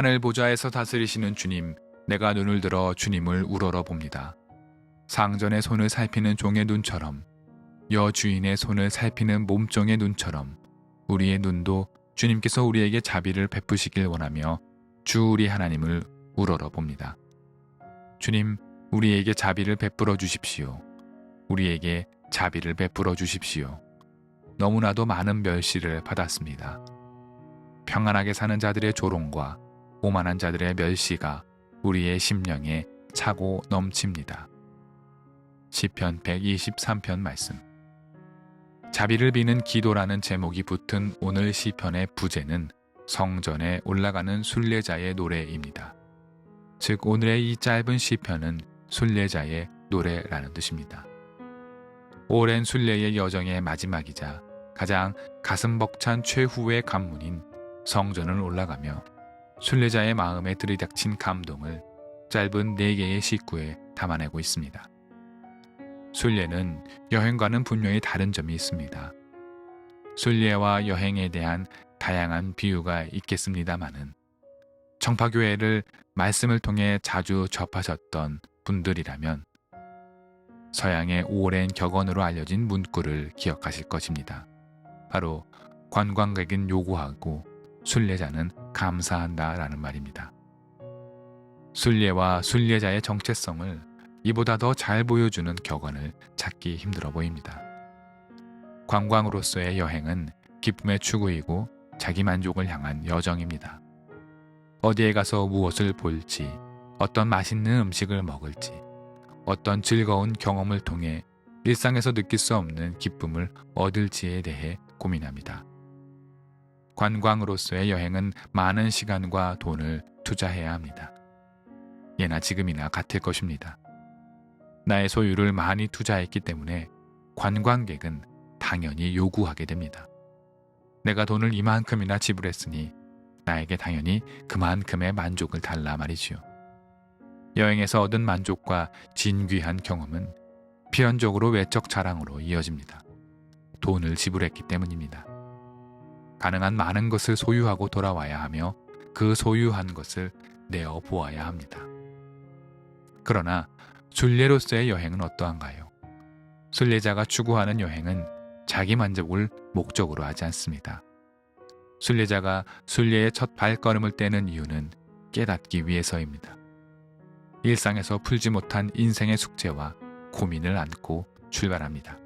하늘 보좌에서 다스리시는 주님, 내가 눈을 들어 주님을 우러러 봅니다. 상전의 손을 살피는 종의 눈처럼, 여주인의 손을 살피는 몸종의 눈처럼 우리의 눈도 주님께서 우리에게 자비를 베푸시길 원하며 주 우리 하나님을 우러러 봅니다. 주님, 우리에게 자비를 베풀어 주십시오. 우리에게 자비를 베풀어 주십시오. 너무나도 많은 멸시를 받았습니다. 평안하게 사는 자들의 조롱과 오만한 자들의 멸시가 우리의 심령에 차고 넘칩니다. 시편 123편 말씀. 자비를 비는 기도라는 제목이 붙은 오늘 시편의 부제는 성전에 올라가는 순례자의 노래입니다. 즉 오늘의 이 짧은 시편은 순례자의 노래라는 뜻입니다. 오랜 순례의 여정의 마지막이자 가장 가슴 벅찬 최후의 관문인 성전을 올라가며 순례자의 마음에 들이닥친 감동을 짧은 4개의 시구에 담아내고 있습니다. 순례는 여행과는 분명히 다른 점이 있습니다. 순례와 여행에 대한 다양한 비유가 있겠습니다마는 청파교회를 말씀을 통해 자주 접하셨던 분들이라면 서양의 오랜 격언으로 알려진 문구를 기억하실 것입니다. 바로 관광객은 요구하고 순례자는 감사한다라는 말입니다. 순례와 순례자의 정체성을 이보다 더 잘 보여주는 격언을 찾기 힘들어 보입니다. 관광으로서의 여행은 기쁨의 추구이고 자기 만족을 향한 여정입니다. 어디에 가서 무엇을 볼지, 어떤 맛있는 음식을 먹을지, 어떤 즐거운 경험을 통해 일상에서 느낄 수 없는 기쁨을 얻을지에 대해 고민합니다. 관광으로서의 여행은 많은 시간과 돈을 투자해야 합니다. 예나 지금이나 같을 것입니다. 나의 소유를 많이 투자했기 때문에 관광객은 당연히 요구하게 됩니다. 내가 돈을 이만큼이나 지불했으니 나에게 당연히 그만큼의 만족을 달라 말이지요. 여행에서 얻은 만족과 진귀한 경험은 필연적으로 외적 자랑으로 이어집니다. 돈을 지불했기 때문입니다. 가능한 많은 것을 소유하고 돌아와야 하며 그 소유한 것을 내어 보아야 합니다. 그러나 순례로서의 여행은 어떠한가요? 순례자가 추구하는 여행은 자기 만족을 목적으로 하지 않습니다. 순례자가 순례의 첫 발걸음을 떼는 이유는 깨닫기 위해서입니다. 일상에서 풀지 못한 인생의 숙제와 고민을 안고 출발합니다.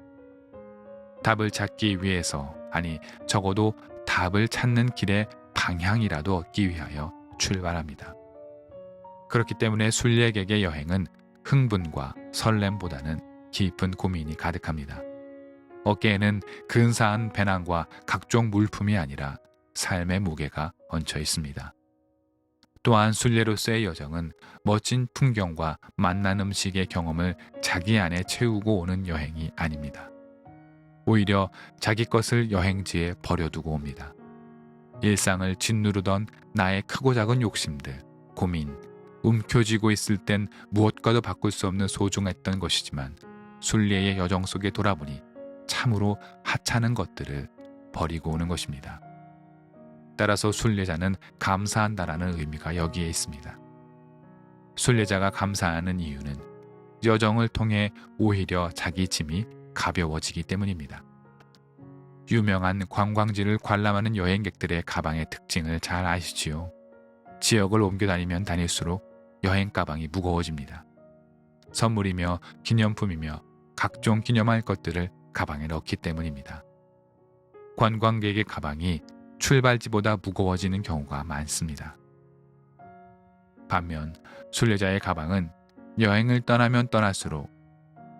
답을 찾기 위해서, 아니 적어도 답을 찾는 길의 방향이라도 얻기 위하여 출발합니다. 그렇기 때문에 순례객의 여행은 흥분과 설렘보다는 깊은 고민이 가득합니다. 어깨에는 근사한 배낭과 각종 물품이 아니라 삶의 무게가 얹혀 있습니다. 또한 순례로서의 여정은 멋진 풍경과 맛난 음식의 경험을 자기 안에 채우고 오는 여행이 아닙니다. 오히려 자기 것을 여행지에 버려두고 옵니다. 일상을 짓누르던 나의 크고 작은 욕심들, 고민, 움켜쥐고 있을 땐 무엇과도 바꿀 수 없는 소중했던 것이지만 순례의 여정 속에 돌아보니 참으로 하찮은 것들을 버리고 오는 것입니다. 따라서 순례자는 감사한다라는 의미가 여기에 있습니다. 순례자가 감사하는 이유는 여정을 통해 오히려 자기 짐이 가벼워지기 때문입니다. 유명한 관광지를 관람하는 여행객들의 가방의 특징을 잘 아시지요? 지역을 옮겨 다니면 다닐수록 여행 가방이 무거워집니다. 선물이며 기념품이며 각종 기념할 것들을 가방에 넣기 때문입니다. 관광객의 가방이 출발지보다 무거워지는 경우가 많습니다. 반면 순례자의 가방은 여행을 떠나면 떠날수록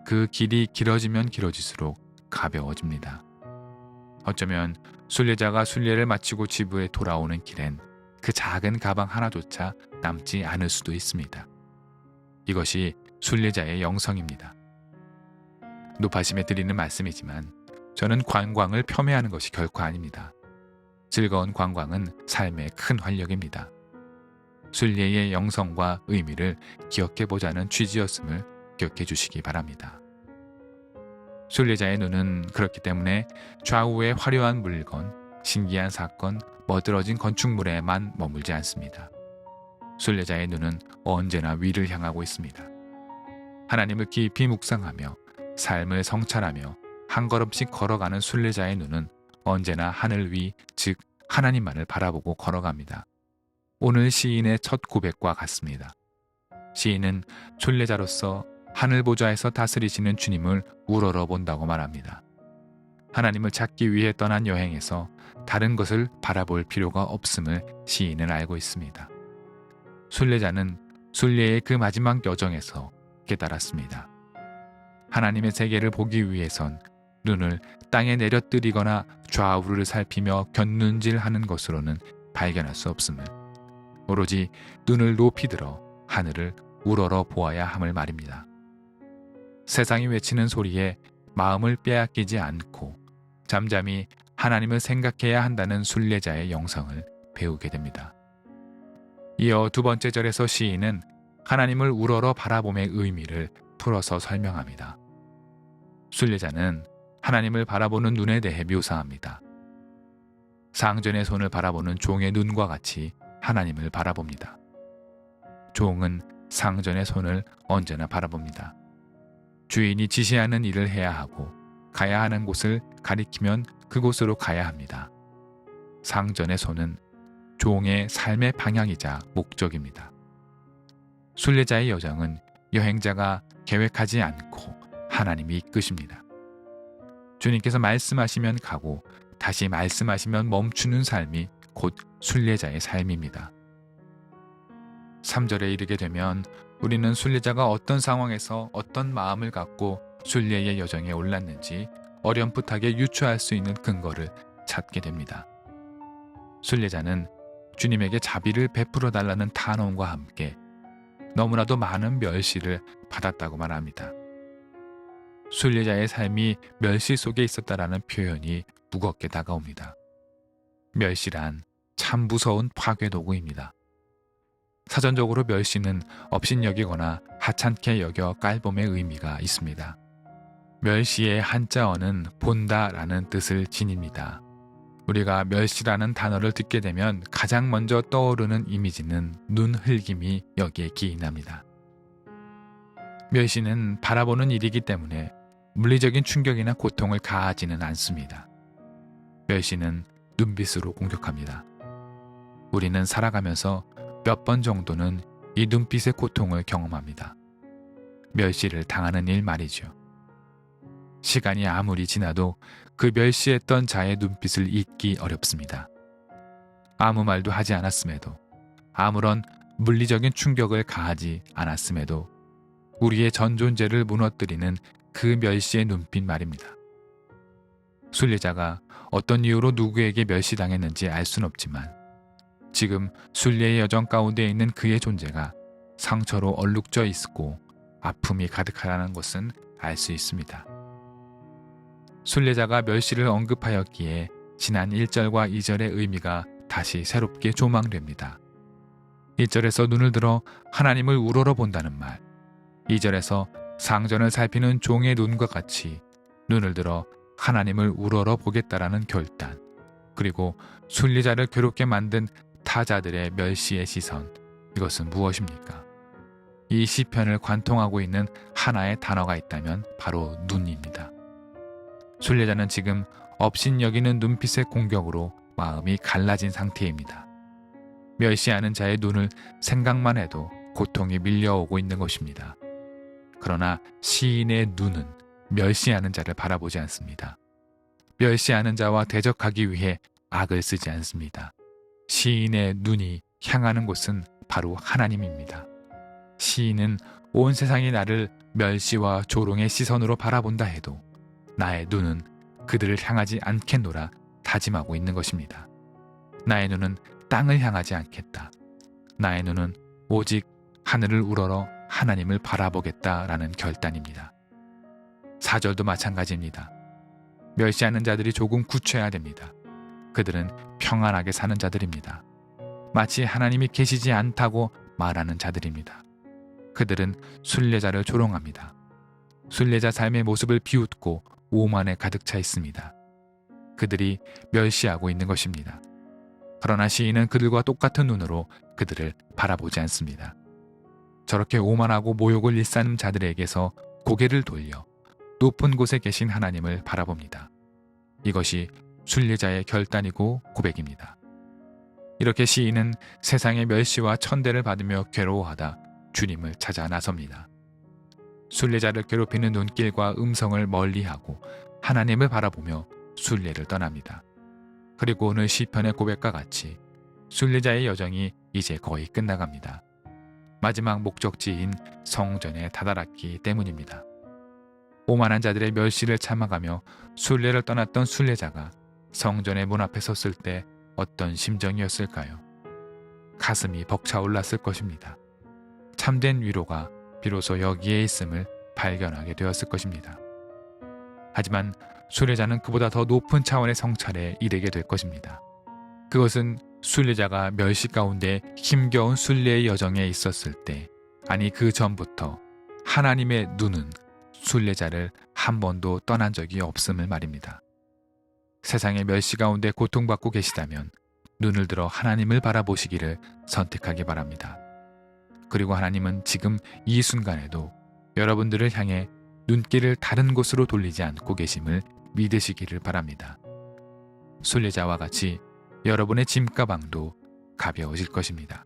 그 길이 길어지면 길어질수록 가벼워집니다. 어쩌면 순례자가 순례를 마치고 집에 돌아오는 길엔 그 작은 가방 하나조차 남지 않을 수도 있습니다. 이것이 순례자의 영성입니다. 높아심에 드리는 말씀이지만 저는 관광을 폄훼하는 것이 결코 아닙니다. 즐거운 관광은 삶의 큰 활력입니다. 순례의 영성과 의미를 기억해보자는 취지였음을 기억해 주시기 바랍니다. 순례자의 눈은 그렇기 때문에 좌우의 화려한 물건, 신기한 사건, 멋들어진 건축물에만 머물지 않습니다. 순례자의 눈은 언제나 위를 향하고 있습니다. 하나님을 깊이 묵상하며 삶을 성찰하며 한 걸음씩 걸어가는 순례자의 눈은 언제나 하늘 위, 즉 하나님만을 바라보고 걸어갑니다. 오늘 시인의 첫 고백과 같습니다. 시인은 순례자로서 하늘 보좌에서 다스리시는 주님을 우러러 본다고 말합니다. 하나님을 찾기 위해 떠난 여행에서 다른 것을 바라볼 필요가 없음을 시인은 알고 있습니다. 순례자는 순례의 그 마지막 여정에서 깨달았습니다. 하나님의 세계를 보기 위해선 눈을 땅에 내려뜨리거나 좌우를 살피며 곁눈질하는 것으로는 발견할 수 없음을, 오로지 눈을 높이 들어 하늘을 우러러 보아야 함을 말입니다. 세상이 외치는 소리에 마음을 빼앗기지 않고 잠잠히 하나님을 생각해야 한다는 순례자의 영성을 배우게 됩니다. 이어 두 번째 절에서 시인은 하나님을 우러러 바라봄의 의미를 풀어서 설명합니다. 순례자는 하나님을 바라보는 눈에 대해 묘사합니다. 상전의 손을 바라보는 종의 눈과 같이 하나님을 바라봅니다. 종은 상전의 손을 언제나 바라봅니다. 주인이 지시하는 일을 해야 하고 가야 하는 곳을 가리키면 그곳으로 가야 합니다. 상전의 손은 종의 삶의 방향이자 목적입니다. 순례자의 여정은 여행자가 계획하지 않고 하나님이 이끄십니다. 주님께서 말씀하시면 가고 다시 말씀하시면 멈추는 삶이 곧 순례자의 삶입니다. 3절에 이르게 되면 우리는 순례자가 어떤 상황에서 어떤 마음을 갖고 순례의 여정에 올랐는지 어렴풋하게 유추할 수 있는 근거를 찾게 됩니다. 순례자는 주님에게 자비를 베풀어 달라는 탄원과 함께 너무나도 많은 멸시를 받았다고 말합니다. 순례자의 삶이 멸시 속에 있었다라는 표현이 무겁게 다가옵니다. 멸시란 참 무서운 파괴 도구입니다. 사전적으로 멸시는 업신여기거나 하찮게 여겨 깔봄의 의미가 있습니다. 멸시의 한자어는 본다라는 뜻을 지닙니다. 우리가 멸시라는 단어를 듣게 되면 가장 먼저 떠오르는 이미지는 눈 흘김이 여기에 기인합니다. 멸시는 바라보는 일이기 때문에 물리적인 충격이나 고통을 가하지는 않습니다. 멸시는 눈빛으로 공격합니다. 우리는 살아가면서 몇 번 정도는 이 눈빛의 고통을 경험합니다. 멸시를 당하는 일 말이죠. 시간이 아무리 지나도 그 멸시했던 자의 눈빛을 잊기 어렵습니다. 아무 말도 하지 않았음에도, 아무런 물리적인 충격을 가하지 않았음에도 우리의 전 존재를 무너뜨리는 그 멸시의 눈빛 말입니다. 순례자가 어떤 이유로 누구에게 멸시당했는지 알 수는 없지만 지금 순례의 여정 가운데 있는 그의 존재가 상처로 얼룩져 있고 아픔이 가득하다는 것은 알 수 있습니다. 순례자가 멸시를 언급하였기에 지난 1절과 2절의 의미가 다시 새롭게 조망됩니다. 1절에서 눈을 들어 하나님을 우러러 본다는 말, 2절에서 상전을 살피는 종의 눈과 같이 눈을 들어 하나님을 우러러 보겠다라는 결단, 그리고 순례자를 괴롭게 만든 타자들의 멸시의 시선, 이것은 무엇입니까? 이 시편을 관통하고 있는 하나의 단어가 있다면 바로 눈입니다. 순례자는 지금 업신여기는 눈빛의 공격으로 마음이 갈라진 상태입니다. 멸시하는 자의 눈을 생각만 해도 고통이 밀려오고 있는 것입니다. 그러나 시인의 눈은 멸시하는 자를 바라보지 않습니다. 멸시하는 자와 대적하기 위해 악을 쓰지 않습니다. 시인의 눈이 향하는 곳은 바로 하나님입니다. 시인은 온 세상이 나를 멸시와 조롱의 시선으로 바라본다 해도 나의 눈은 그들을 향하지 않겠노라 다짐하고 있는 것입니다. 나의 눈은 땅을 향하지 않겠다. 나의 눈은 오직 하늘을 우러러 하나님을 바라보겠다라는 결단입니다. 4절도 마찬가지입니다. 멸시하는 자들이 조금 굳혀야 됩니다. 그들은 평안하게 사는 자들입니다. 마치 하나님이 계시지 않다고 말하는 자들입니다. 그들은 순례자를 조롱합니다. 순례자 삶의 모습을 비웃고 오만에 가득 차 있습니다. 그들이 멸시하고 있는 것입니다. 그러나 시인은 그들과 똑같은 눈으로 그들을 바라보지 않습니다. 저렇게 오만하고 모욕을 일삼는 자들에게서 고개를 돌려 높은 곳에 계신 하나님을 바라봅니다. 이것이 순례자의 결단이고 고백입니다. 이렇게 시인은 세상의 멸시와 천대를 받으며 괴로워하다 주님을 찾아 나섭니다. 순례자를 괴롭히는 눈길과 음성을 멀리하고 하나님을 바라보며 순례를 떠납니다. 그리고 오늘 시편의 고백과 같이 순례자의 여정이 이제 거의 끝나갑니다. 마지막 목적지인 성전에 다다랐기 때문입니다. 오만한 자들의 멸시를 참아가며 순례를 떠났던 순례자가 성전의 문 앞에 섰을 때 어떤 심정이었을까요? 가슴이 벅차올랐을 것입니다. 참된 위로가 비로소 여기에 있음을 발견하게 되었을 것입니다. 하지만 순례자는 그보다 더 높은 차원의 성찰에 이르게 될 것입니다. 그것은 순례자가 멸시 가운데 힘겨운 순례의 여정에 있었을 때, 아니 그 전부터 하나님의 눈은 순례자를 한 번도 떠난 적이 없음을 말입니다. 세상의 멸시 가운데 고통받고 계시다면 눈을 들어 하나님을 바라보시기를 선택하기 바랍니다. 그리고 하나님은 지금 이 순간에도 여러분들을 향해 눈길을 다른 곳으로 돌리지 않고 계심을 믿으시기를 바랍니다. 순례자와 같이 여러분의 짐가방도 가벼워질 것입니다.